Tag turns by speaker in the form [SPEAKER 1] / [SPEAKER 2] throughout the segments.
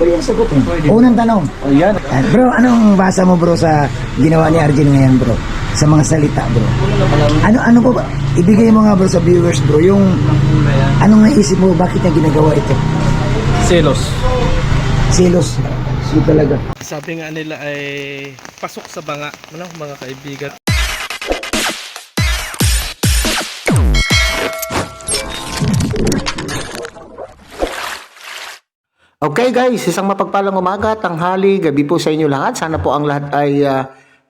[SPEAKER 1] Pwede yung sagutin. Unang tanong.
[SPEAKER 2] Oh, yan.
[SPEAKER 1] Bro, anong basa mo bro sa ginawa ni Arjen ngayon bro? Sa mga salita bro. Ano po ba? Ibigay mo nga bro sa viewers bro, yung anong naisip mo, bakit niya ginagawa ito?
[SPEAKER 2] Selos.
[SPEAKER 1] Selos. So talaga.
[SPEAKER 2] Sabi nga nila ay pasok sa banga, ano, mga kaibigan.
[SPEAKER 3] Okay guys, isang mapagpalang umaga, tanghali, gabi po sa inyo lahat. Sana po ang lahat ay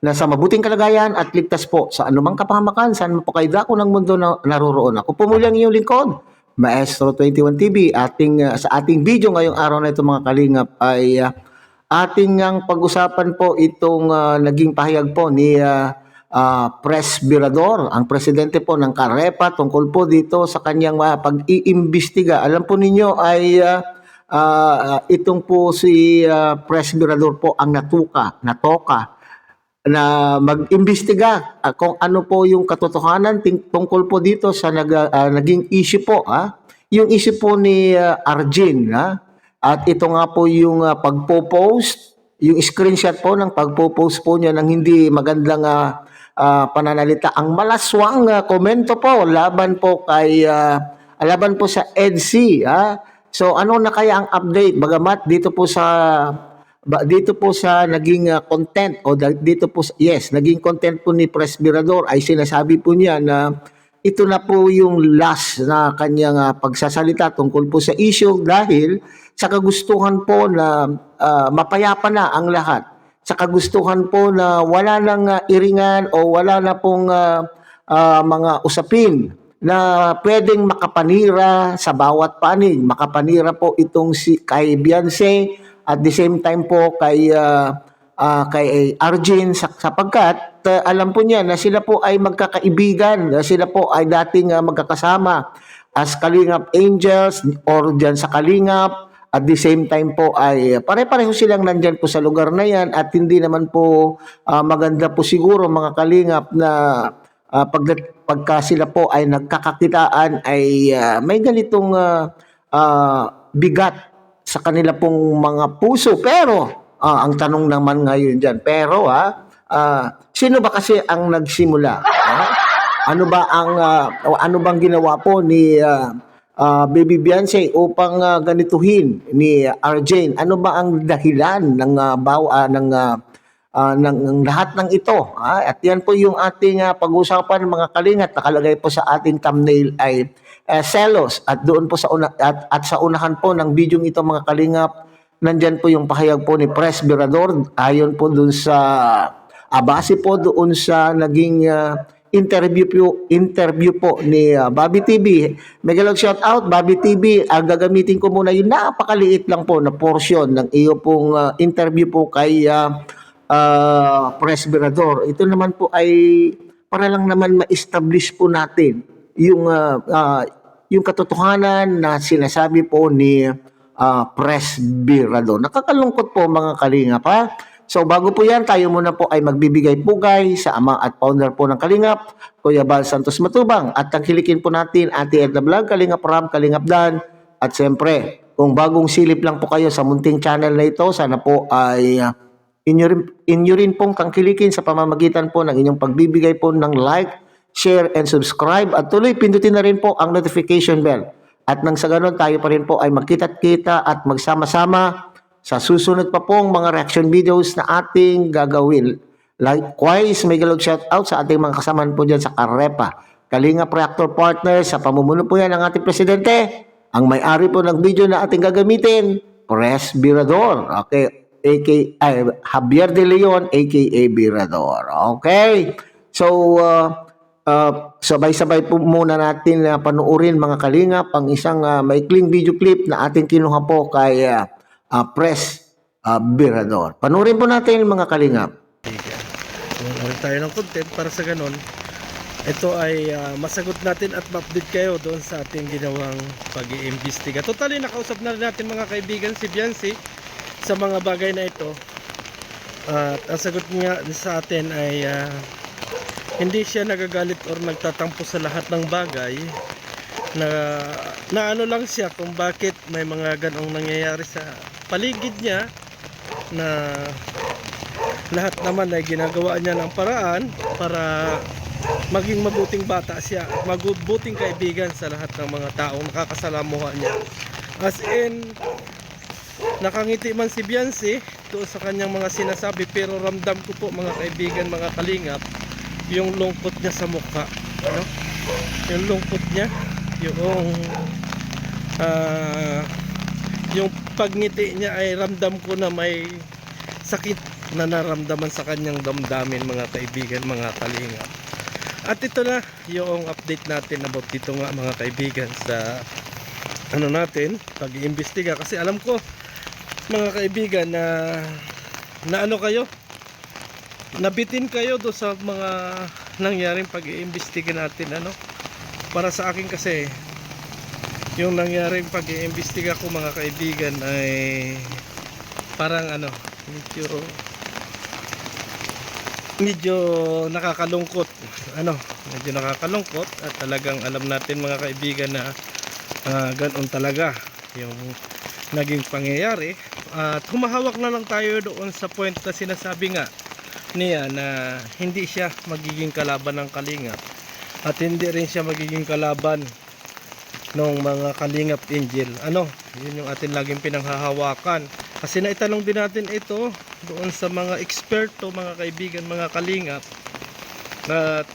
[SPEAKER 3] nasa mabuting kalagayan at ligtas po sa anumang kapahamakan. Saan po kayo dako ng mundo na naroroon. Ako po muli ang inyong lingkod, Maestro 21 TV. Sa ating video ngayong araw na ito mga kalingap ay ating ang pag-usapan po itong naging pahayag po ni Pres Birador, ang presidente po ng Carepa tungkol po dito sa kanyang pag-iimbestiga. Alam po ninyo ay itong po si Pres Birador po ang natoka na mag-imbestiga kung ano po yung katotohanan tungkol po dito sa naging issue po, yung issue po ni Arjen, at ito nga po yung pagpo-post, yung screenshot po ng pagpo-post po niya ng hindi magandang pananalita, ang malaswang komento po laban po sa EDSI, So ano na kaya ang update bagamat dito po sa naging content o dito po naging content po ni Pres Birador ay sinasabi po niya na ito na po yung last na kanyang pagsasalita tungkol po sa issue dahil sa kagustuhan po na mapayapa na ang lahat. Sa kagustuhan po na wala nang iringan o wala na pong mga usapin na pwedeng makapanira sa bawat panig. Makapanira po itong kay Beyonce at the same time po kay Arjen sapagkat alam po niya na sila po ay magkakaibigan, na sila po ay dating magkakasama as Kalingap Angels or dyan sa Kalingap. At the same time po ay pare-pareho silang nandyan po sa lugar na yan at hindi naman po maganda po siguro mga Kalingap na pagka sila po ay nagkakakitaan ay may ganitong bigat sa kanila pong mga puso. Pero ang tanong naman ngayon dyan, sino ba kasi ang nagsimula? Ano bang ginawa po ni Baby Beyonce upang ganituhin ni Arjen? Ano ba ang dahilan ng lahat ng ito? At yan po yung ating pag-usapan mga kalingat. Nakalagay po sa ating thumbnail ay selos. At doon po sa unahan po ng video ito mga kalingap, nandyan po yung pahayag po ni Pres Birador. Ayon po doon sa base po doon sa naging interview po ni Bobby TV. Megalog shout out Bobby TV. Gagamitin ko muna yung napakaliit lang po na portion ng iyo pong interview po kay Pres Birador. Ito naman po ay para lang naman ma-establish po natin yung katotohanan na sinasabi po ni Pres Birador. Nakakalungkot po mga kalingap So bago po yan, tayo muna po ay magbibigay pugay sa ama at founder po ng Kalingap, Kuya Bal Santos Matubang. At tangkilikin po natin Ate Edna Vlog, Kalingap Ram, Kalingap Dan. At siyempre, kung bagong silip lang po kayo sa munting channel na ito, sana po ay inyo rin pong tangkilikin sa pamamagitan po ng inyong pagbibigay po ng like, share, and subscribe. At tuloy, pindutin na rin po ang notification bell. At nang sa ganun, tayo pa rin po ay magkita-kita at magsama-sama sa susunod pa pong mga reaction videos na ating gagawin. Likewise, may galog shout out sa ating mga kasamahan po dyan sa Carepa, Kalingap Reactor Partners, sa pamumuno po yan ng ating presidente, ang may-ari po ng video na ating gagamitin, Pres Birador. Okay, Javier De Leon, aka Birador. Okay, so sabay-sabay po muna natin panuorin mga kalingap ang isang maikling video clip na ating kinuha po kay Pres Birador. Panuorin po natin mga kalingap.
[SPEAKER 2] Ulit tayo ng content para sa ganun. Ito ay masagot natin at ma-update kayo doon sa ating ginawang pag-iimbestiga. Totally nakausap na rin natin mga kaibigan si Beyonce sa mga bagay na ito. At ang sagot niya sa atin ay hindi siya nagagalit or nagtatampo sa lahat ng bagay. Na ano lang siya kung bakit may mga ganong nangyayari sa paligid niya na lahat naman ay ginagawa niya ng paraan para maging mabuting bata siya, mabuting kaibigan sa lahat ng mga taong nakakasalamuha niya. As in, nakangiti man si Biancy doon sa kanyang mga sinasabi, pero ramdam ko po mga kaibigan, mga kalingap, yung lungkot niya sa mukha, ano? Yung lungkot niya, yung pagngiti niya ay ramdam ko na may sakit na naramdaman sa kanyang damdamin, mga kaibigan, mga kalingap. At ito na yung update natin about dito nga, mga kaibigan, sa ano natin, pag-iimbestiga. Kasi alam ko, mga kaibigan, na ano kayo, nabitin kayo do sa mga nangyaring pag-iimbestiga natin, ano. Para sa akin kasi, yung nangyaring pag-iimbestiga ko, mga kaibigan, ay parang ano, medyo nakakalungkot, ano, medyo nakakalungkot. At talagang alam natin, mga kaibigan, na ganoon talaga yung naging pangyayari. At humahawak na lang tayo doon sa point na sinasabi nga niya na hindi siya magiging kalaban ng Kalingap, at hindi rin siya magiging kalaban ng mga Kalingap Angel. Ano, yun yung atin laging pinanghahawakan. Kasi naitanong din natin ito doon sa mga eksperto, mga kaibigan, mga Kalingap. At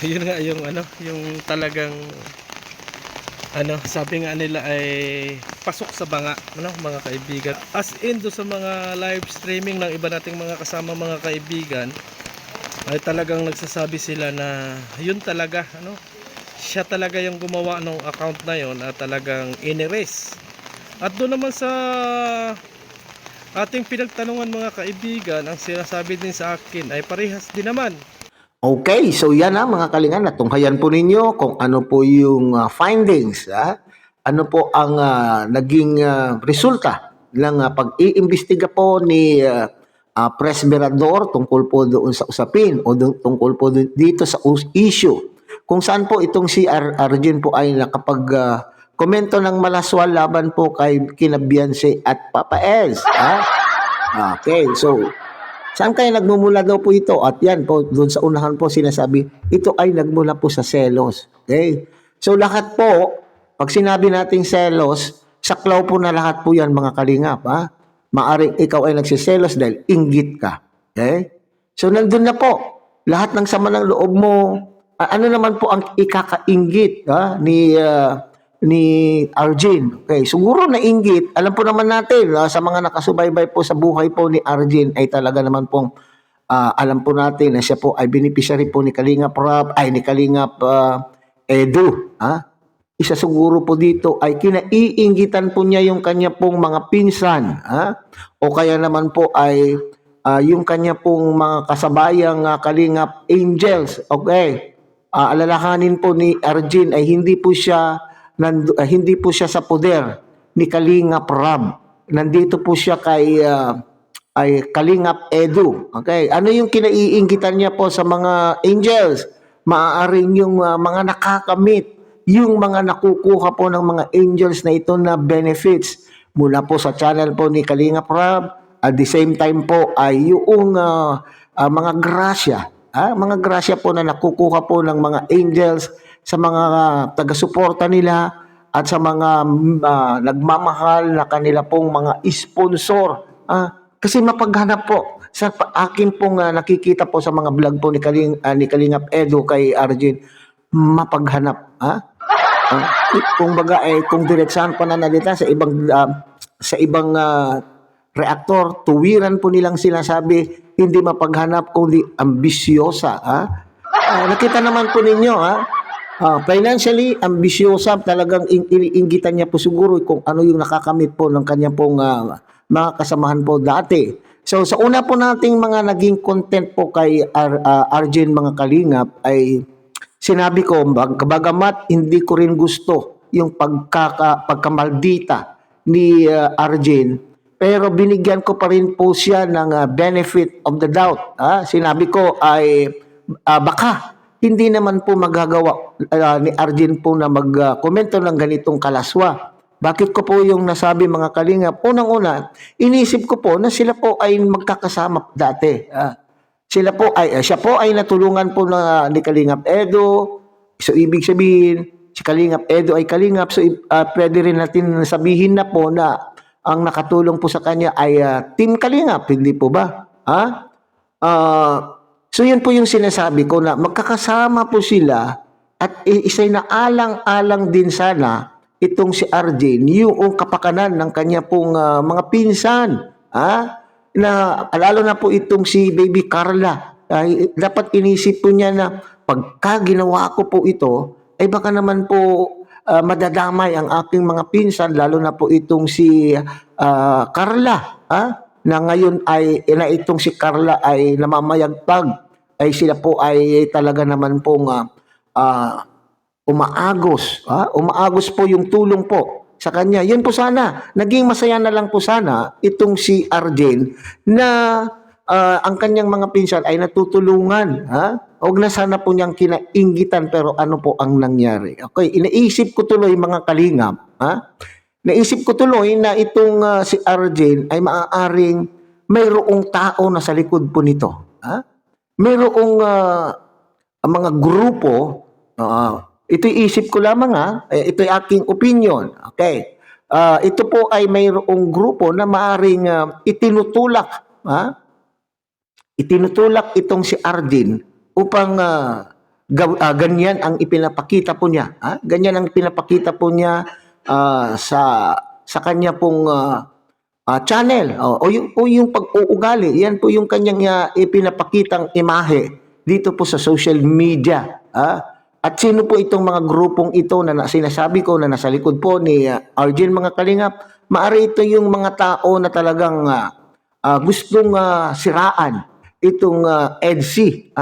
[SPEAKER 2] yun nga yung ano, yung talagang ano, sabi nga nila ay pasok sa banga, ano, mga kaibigan. As in do sa mga live streaming ng iba nating mga kasama, mga kaibigan, ay talagang nagsasabi sila na yun talaga, ano, siya talaga yung gumawa ng account na yun at talagang in-erase. At doon naman sa ating pinagtanungan, mga kaibigan, ang sinasabi din sa akin ay parehas din naman.
[SPEAKER 3] Okay, so yan na mga kalingan, natunghayan po ninyo kung ano po yung findings, ano po ang naging resulta ng pag-iimbestiga po ni Presbyrador tungkol po doon sa usapin o tungkol po dito sa issue kung saan po itong si Arjen po ay nakapag komento ng malaswal laban po kay kina Biancy at Papa Els. Okay, so saan kaya nagmumula daw po ito? At yan po, doon sa unahan po sinasabi, ito ay nagmula po sa selos. Okay? So lahat po, pag sinabi nating selos, saklaw po na lahat po yan, mga kalingap. Maaring ikaw ay nagsiselos dahil inggit ka. Okay? So nandun na po, lahat ng sama ng loob mo, ano naman po ang ikakainggit ni Arjen. Okay, siguro na inggit. Alam po naman natin sa mga nakasubaybay po sa buhay po ni Arjen ay talaga naman pong alam po natin na siya po ay beneficiary po ni Kalingap Rob, ay ni Kalingap Edu. Isa siguro po dito ay kinaiinggitan po niya yung kanya pong mga pinsan. O kaya naman po ay yung kanya pong mga kasabayang Kalingap Angels. Okay. Alalahanin po ni Arjen ay hindi po siya sa poder ni Kalingap Rob. Nandito po siya kay Kalingap Edu. Okay? Ano yung kinaiinggitan niya po sa mga angels? Maaaring yung mga nakakamit, yung mga nakukuha po ng mga angels na ito na benefits mula po sa channel po ni Kalingap Rob. At the same time po ay yung mga grasya. Mga grasya po na nakukuha po ng mga angels sa mga taga-suporta nila at sa mga nagmamahal na kanila pong mga sponsor. Kasi mapaghanap po sa akin pong nakikita po sa mga vlog po ni Kalingap Edu kay Arjen, mapaghanap. Kung baga kung diretsahan pananalita sa ibang reaktor, tuwiran po nilang sinasabi, hindi mapaghanap kundi ambisyosa. Nakita naman po ninyo, financially ambisyosa, talagang iniinggitan niya po siguro kung ano yung nakakamit po ng kanya pong mga kasamahan po dati. So sa una po nating mga naging content po kay Arjen, mga kalingap, ay sinabi ko, bagamat hindi ko rin gusto yung pagkamaldita ni Arjen, pero binigyan ko pa rin po siya ng benefit of the doubt. Sinabi ko ay baka hindi naman po magagawa ni Arjen po na magkomento ng ganitong kalaswa. Bakit ko po yung nasabi mga kalingap? Unang-una, inisip ko po na sila po ay magkakasama dati. Siya po ay natulungan po ni Kalingap Edo. So, ibig sabihin, si Kalingap Edo ay Kalingap. So, pwede rin natin sabihin na po na ang nakatulong po sa kanya ay Team Kalingap. Hindi po ba? So, yun po yung sinasabi ko na magkakasama po sila at isa'y na alang-alang din sana itong si Arjen, yung kapakanan ng kanya pong mga pinsan. Na lalo na po itong si Baby Carla, ay dapat inisip po niya na pagka ginawa ko po ito, ay baka naman po madadamay ang aking mga pinsan, lalo na po itong si Carla, na ngayon ay na itong si Carla ay namamayagpag, ay sila po ay talaga naman pong umaagos. Umaagos po yung tulong po sa kanya. Yun po sana. Naging masaya na lang po sana itong si Arjen na ang kanyang mga pinsan ay natutulungan. Huwag na sana po niyang kinainggitan pero ano po ang nangyari. Okay, inaisip ko tuloy mga kalingap. Naisip ko tuloy na itong si Arjen ay maaaring mayroong tao na sa likod po nito. Mayroong mga grupo. Ito'y isip ko lamang ito'y aking opinion. Okay. Ito po ay mayroong grupo na maaring itinutulak. Itinutulak itong si Arjen upang ganyan ang ipinapakita po niya. Ganyan ang pinapakita po niya sa kanya pong channel. O yung pag-uugali. Yan po yung kanyang ipinapakitang imahe dito po sa social media. At sino po itong mga grupong ito na sinasabi ko na nasa likod po ni Arjen mga kalingap? Maari ito yung mga tao na talagang gustong siraan itong EDSI.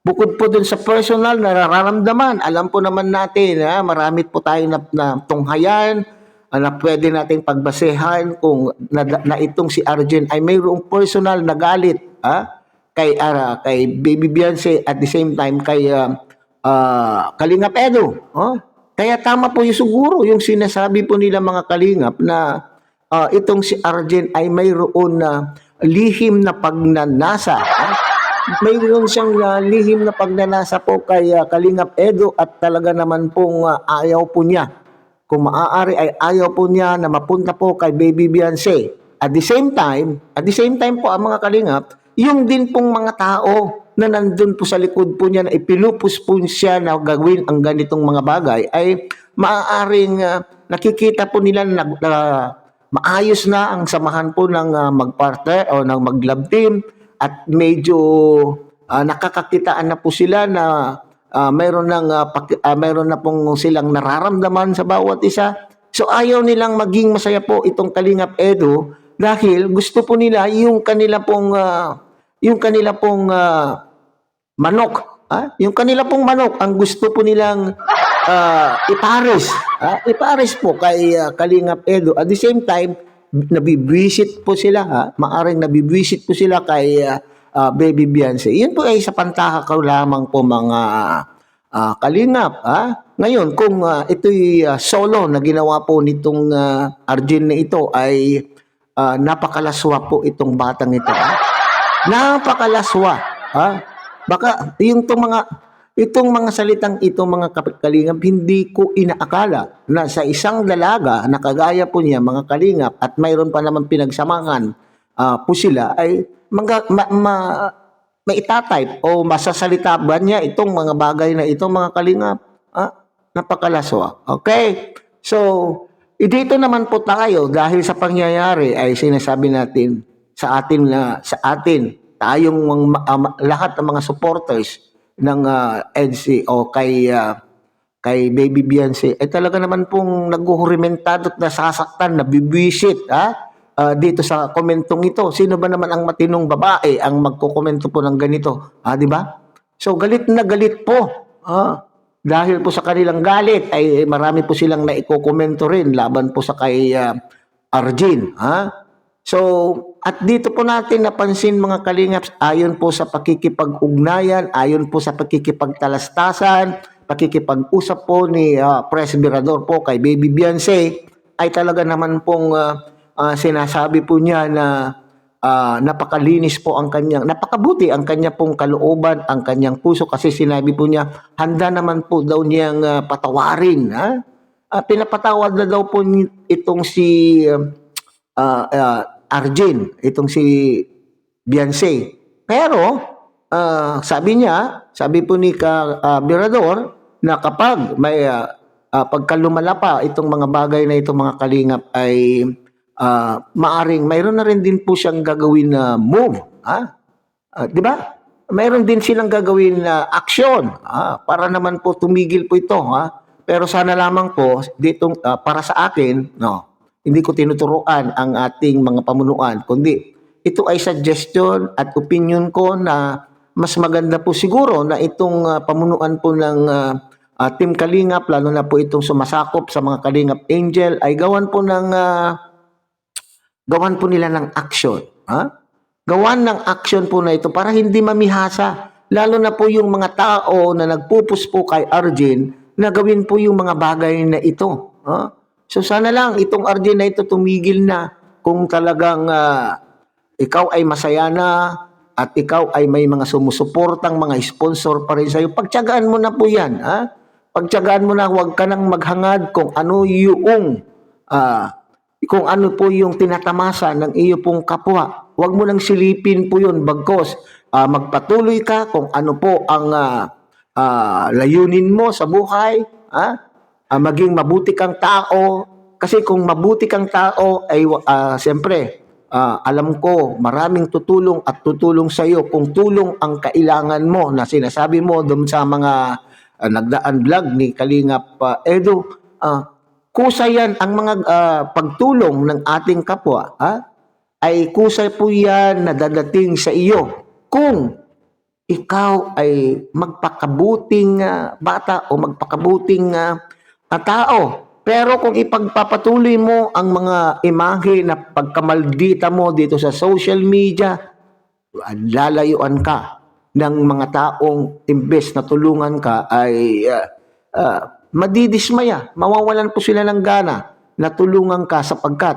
[SPEAKER 3] Bukod po dun sa personal na nararamdaman, alam po naman natin marami po tayo na tunghayan na pwede nating pagbasehan kung na itong si Arjen ay mayroong personal na galit kay Baby Beyonce at the same time kay Kalingap Edo. Kaya tama po yung siguro yung sinasabi po nila mga kalingap na itong si Arjen ay mayroon na lihim na pagnanasa. Mayroon siyang lihim na pagnanasa po kay Kalingap Edo at talaga naman pong ayaw po niya. Kung maaari ay ayaw po niya na mapunta po kay Baby Beyonce. At the same time po ang mga kalingap, yung din pong mga tao na nandun po sa likod po niya na ipinupus po siya na gagawin ang ganitong mga bagay ay maaaring nakikita po nila na maayos na ang samahan po ng magpartner o ng mag-love team at medyo nakakakitaan na po sila na mayroon na pong silang nararamdaman sa bawat isa. So ayaw nilang maging masaya po itong Kalingap Edo dahil gusto po nila yung kanila pong manok. Yung kanila pong manok, ang gusto po nilang ipares. Ipares po kay Kalingap Edo. At the same time, nabibwisit po sila. Maaring nabibwisit po sila kay Baby Beyonce. Yun po ay sa pantakaw lamang po mga kalingap. Ngayon, kung ito'y solo na ginawa po nitong Arjen na ito ay napakalaswa po itong batang ito. Napakalaswa. Baka itong mga salitang ito mga kalingap, hindi ko inaakala na sa isang dalaga na kagaya po niya mga kalingap at mayroon pa naman pinagsamahan po sila ay maitatype o masasalita ba niya itong mga bagay na itong mga kalingap. Napakalaswa. Okay? So, dito naman po tayo dahil sa pangyayari ay sinasabi natin sa atin tayong lahat ng mga supporters ng EDSI o kay Baby Beyonce ay talaga naman pong naghuhurimentado at nasasaktan, nabibwisit dito sa komentong ito. Sino ba naman ang matinong babae ang magkokomento po ng ganito? Di ba? So galit na galit po. Dahil po sa kanilang galit ay marami po silang naikokomento rin laban po sa kay Arjen. So, at dito po natin napansin mga kalingaps, ayon po sa pakikipag-ugnayan, ayon po sa pakikipagtalastasan, pakikipag-usap po ni Presbyrador po kay Baby Beyonce, ay talaga naman pong sinasabi po niya na napakalinis po ang kanyang, napakabuti ang kanya pong kalooban, ang kanyang puso, kasi sinabi po niya, handa naman po daw niyang patawarin. Pinapatawad na daw po itong si Arjen, itong si Beyonce. Pero, sabi po ni Birador, na kapag may pagka lumala pa itong mga bagay na itong mga kalingap ay maaring mayroon na rin din po siyang gagawin na move. Di ba? Mayroon din silang gagawin na aksyon para naman po tumigil po ito. Pero sana lamang po, dito, para sa akin, hindi ko tinuturuan ang ating mga pamunuan, kundi ito ay suggestion at opinion ko na mas maganda po siguro na itong pamunuan po ng Team Kalingap, lalo na po itong sumasakop sa mga Kalingap Angel, ay gawan po nila ng action. Gawan ng action po na ito para hindi mamihasa. Lalo na po yung mga tao na nagpupus po kay Arjen na gawin po yung mga bagay na ito. So sana lang itong Arjen na ito tumigil na kung talagang ikaw ay masaya na at ikaw ay may mga sumusuportang mga sponsor pa rin sa'yo. Pagtiyagaan mo na po yan. Pagtiyagaan mo na, huwag ka nang maghangad kung ano po yung tinatamasa ng iyo pong kapwa. Huwag mo nang silipin po yun. Bagkos, magpatuloy ka kung ano po ang layunin mo sa buhay. Maging mabuti kang tao. Kasi kung mabuti kang tao, ay siyempre, alam ko maraming tutulong at tutulong sa iyo kung tulong ang kailangan mo na sinasabi mo doon sa mga nagdaan vlog ni Kalingap Edu. Kusa yan ang mga pagtulong ng ating kapwa, ay kusa po yan na dadating sa iyo kung ikaw ay magpakabuting bata o magpakabuting tao. Pero kung ipagpapatuloy mo ang mga imahe na pagkamaldita mo dito sa social media, lalayuan ka ng mga taong imbes na tulungan ka ay madidismaya. Mawawalan po sila ng gana na tulungan ka sapagkat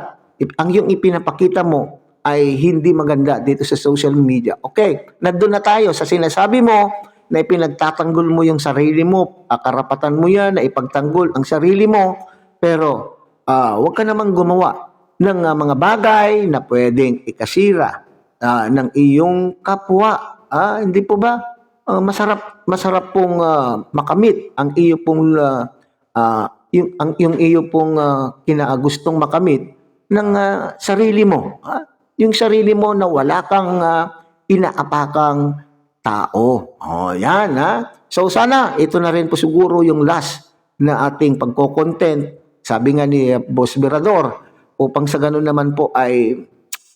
[SPEAKER 3] ang iyong ipinapakita mo ay hindi maganda dito sa social media. Okay, nandun na tayo sa sinasabi mo na ipinagtatanggol mo yung sarili mo, karapatan mo yan na ipagtanggol ang sarili mo, pero huwag ka namang gumawa ng mga bagay na pwedeng ikasira ng iyong kapwa. Hindi po ba? Masarap pong makamit ang iyo pong yung iyo pong kinaagustong makamit ng sarili mo. Yung sarili mo na wala kang inaapakang tao. Yan So sana ito na rin po siguro yung last na ating pagko-content. Sabi nga ni Boss Birador, upang sa ganun naman po ay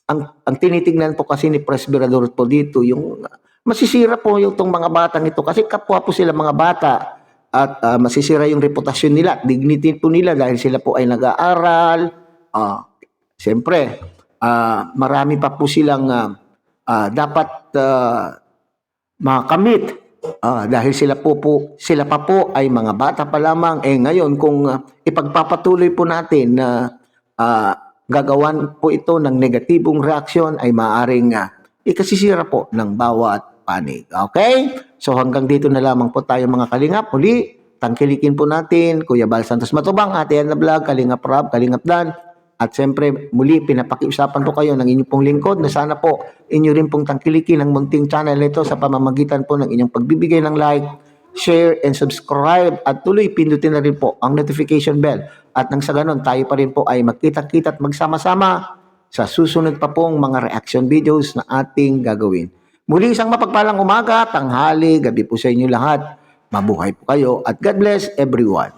[SPEAKER 3] ang tinitingnan po kasi ni Pres Birador po dito, yung masisira po yung itong mga batang ito kasi kapwa po sila mga bata at masisira yung reputasyon nila, dignity po nila dahil sila po ay nag-aaral. Siyempre, marami pa po silang dapat makamit. Dahil sila pa po ay mga bata pa lamang. Ngayon kung ipagpapatuloy po natin na gagawan po ito ng negatibong reaksyon ay maaaring ikasisira po ng bawat panig. Okay? So hanggang dito na lamang po tayo mga kalingap. Muli, tangkilikin po natin Kuya Bal Santos Matubang, Ate Anna Vlog, Kalingap Rob, Kalingap Dan. At siyempre, muli, pinapakiusapan po kayo ng inyong pong lingkod na sana po inyo rin pong tangkilikin ang munting channel nito sa pamamagitan po ng inyong pagbibigay ng like, share, and subscribe. At tuloy, pindutin na rin po ang notification bell. At nang sa ganon, tayo pa rin po ay magkita-kita at magsama-sama sa susunod pa pong mga reaction videos na ating gagawin. Muli, isang mapagpalang umaga, tanghali, gabi po sa inyo lahat. Mabuhay po kayo at God bless everyone.